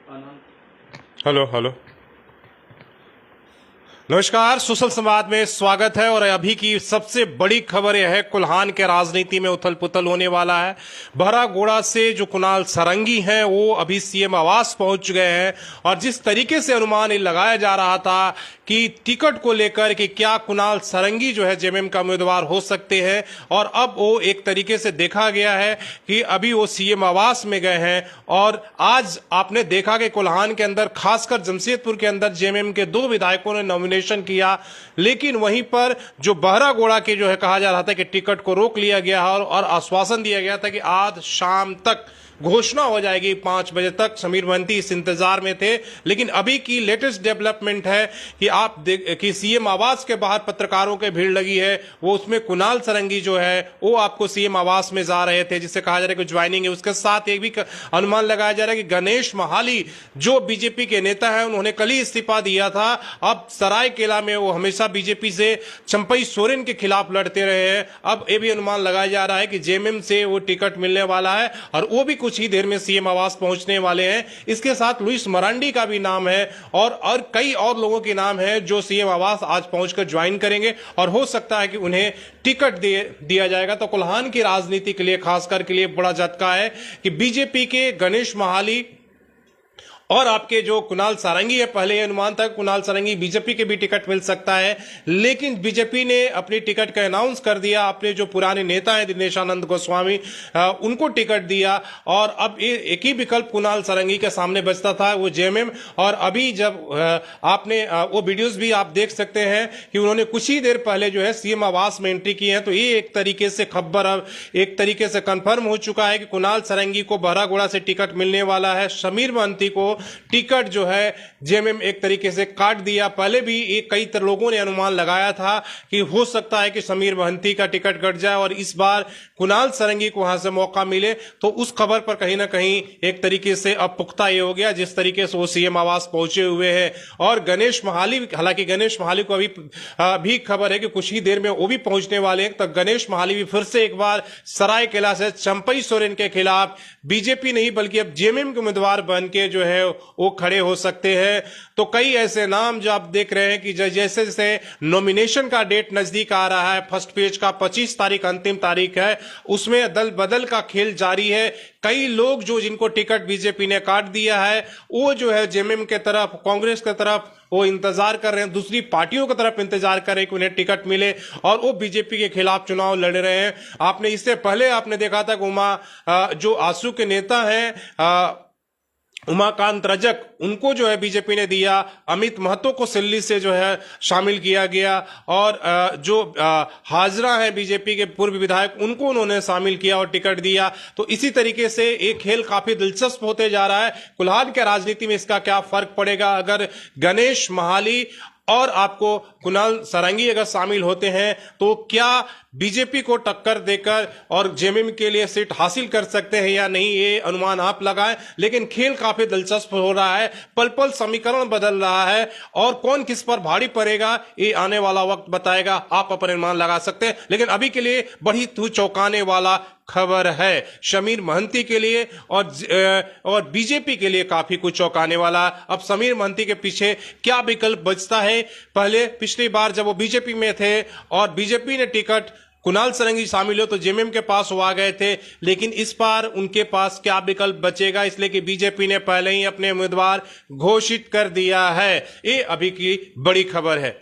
Hello hello, नमस्कार। Social संवाद में स्वागत है। और अभी की सबसे बड़ी खबर यह है, कोल्हान के राजनीति में उथल पुथल होने वाला है। बहरागोड़ा से जो कुणाल सारंगी हैं वो अभी सीएम आवास पहुंच गए हैं। और जिस तरीके से अनुमान लगाया जा रहा था कि टिकट को लेकर कि क्या कुणाल सारंगी जो है जेएमएम का उम्मीदवार हो सकते हैं, और अब वो एक तरीके से देखा गया है कि अभी वो सीएम आवास में गए हैं। और आज आपने देखा कि कोल्हान के अंदर, खासकर जमशेदपुर के अंदर, जेएमएम के 2 विधायकों ने नॉमिनेशन किया, लेकिन वहीं पर जो बहरागोड़ा के जो है कहा जा रहा था कि टिकट को रोक लिया गया और आश्वासन दिया गया था कि आज शाम तक घोषणा हो जाएगी, 5 बजे तक। समीर महंती इस इंतजार में थे। लेकिन अभी की लेटेस्ट डेवलपमेंट है कि आप कि सीएम आवास के बाहर पत्रकारों के भीड़ लगी है, वो उसमें कुणाल सारंगी जो है वो आपको सीएम आवास में जा रहे थे, जिससे कहा जा रहा है कि ज्वाइनिंग है। उसके साथ एक भी अनुमान लगाया जा रहा है कि गणेश महाली जो बीजेपी के नेता है, उन्होंने कल ही इस्तीफा दिया था। अब सरायकेला में वो हमेशा बीजेपी से चंपई सोरेन के खिलाफ लड़ते रहे हैं। अब ये भी अनुमान लगाया जा रहा है कि जेएमएम से वो टिकट मिलने वाला है और वो भी कुछ ही देर में सीएम आवास पहुंचने वाले हैं। इसके साथ लुइस मरांडी का भी नाम है और कई और लोगों के नाम है जो सीएम आवास आज पहुंचकर ज्वाइन करेंगे, और हो सकता है कि उन्हें टिकट दिया जाएगा। तो कोल्हान की राजनीति के लिए, खासकर के लिए बड़ा झटका है कि बीजेपी के गणेश महाली और आपके जो कुणाल सारंगी है, पहले यह अनुमान था कुणाल सारंगी बीजेपी के भी टिकट मिल सकता है, लेकिन बीजेपी ने अपनी टिकट का अनाउंस कर दिया। अपने जो पुराने नेता हैं दिनेशानंद गोस्वामी, उनको टिकट दिया। और अब एक ही विकल्प कुणाल सारंगी के सामने बचता था, वो जेएमएम। और अभी जब आपने वो वीडियोस भी आप देख सकते हैं कि उन्होंने कुछ ही देर पहले जो है सीएम आवास में एंट्री की है। तो ये एक तरीके से खबर अब एक तरीके से कंफर्म हो चुका है कि कुणाल सारंगी को बहरागोड़ा से टिकट मिलने वाला है। समीर महंती को टिकट जो है जेएमएम एक तरीके से काट दिया। पहले भी कई लोगों ने अनुमान लगाया था कि हो सकता है कि समीर महंती का टिकट कट जाए और इस बार कुणाल सारंगी को वहां से मौका मिले। तो उस खबर पर कहीं ना कहीं एक तरीके से अब पुख्ता ये हो गया, जिस तरीके से वो सीएम आवास पहुंचे हुए हैं। और गणेश महाली, हालांकि गणेश महाली को अभी खबर है कि कुछ ही देर में वो भी पहुंचने वाले हैं। तो गणेश महाली भी फिर से एक बार सरायकेला से चंपई सोरेन के खिलाफ बीजेपी नहीं बल्कि अब जेएमएम के उम्मीदवार बन के जो है वो खड़े हो सकते हैं। तो कई ऐसे नाम जो आप देख रहे हैं कि जैसे जैसे नॉमिनेशन का डेट नजदीक आ रहा है, फर्स्ट पेज का 25 तारीख अंतिम तारीख है, उसमें अदल बदल का खेल जारी है। कई लोग जो जिनको टिकट बीजेपी ने काट दिया है, वो जो है जेएमएम के तरफ, कांग्रेस के तरफ वो इंतजार कर रहे हैं, दूसरी पार्टियों की तरफ इंतजार कर रहे हैं कि उन्हें टिकट मिले, और वो बीजेपी के खिलाफ चुनाव लड़ रहे हैं। आपने इससे पहले आपने देखा था कि जो आसू के नेता हैं उमाकांत रजक, उनको जो है बीजेपी ने दिया। अमित महतो को सिल्ली से जो है शामिल किया गया, और जो हाजरा है बीजेपी के पूर्व विधायक, उनको उन्होंने शामिल किया और टिकट दिया। तो इसी तरीके से एक खेल काफी दिलचस्प होते जा रहा है। कोल्हान के राजनीति में इसका क्या फर्क पड़ेगा अगर गणेश महाली और आपको कुणाल सारंगी अगर शामिल होते हैं, तो क्या बीजेपी को टक्कर देकर और जेएमएम के लिए सीट हासिल कर सकते हैं या नहीं, ये अनुमान आप लगाएं। लेकिन खेल काफी दिलचस्प हो रहा है, पल पल समीकरण बदल रहा है, और कौन किस पर भारी पड़ेगा ये आने वाला वक्त बताएगा। आप अपने अनुमान लगा सकते हैं, लेकिन अभी के लिए बड़ी चौंकाने वाला खबर है समीर महंती के लिए और बीजेपी के लिए काफी कुछ चौंकाने वाला। अब समीर महंती के पीछे क्या विकल्प बचता है? पहले पिछली बार जब वो बीजेपी में थे और बीजेपी ने टिकट कुणाल सारंगी शामिल हो तो जेएमएम के पास वो आ गए थे, लेकिन इस बार उनके पास क्या विकल्प बचेगा? इसलिए कि बीजेपी ने पहले ही अपने उम्मीदवार घोषित कर दिया है। ये अभी की बड़ी खबर है।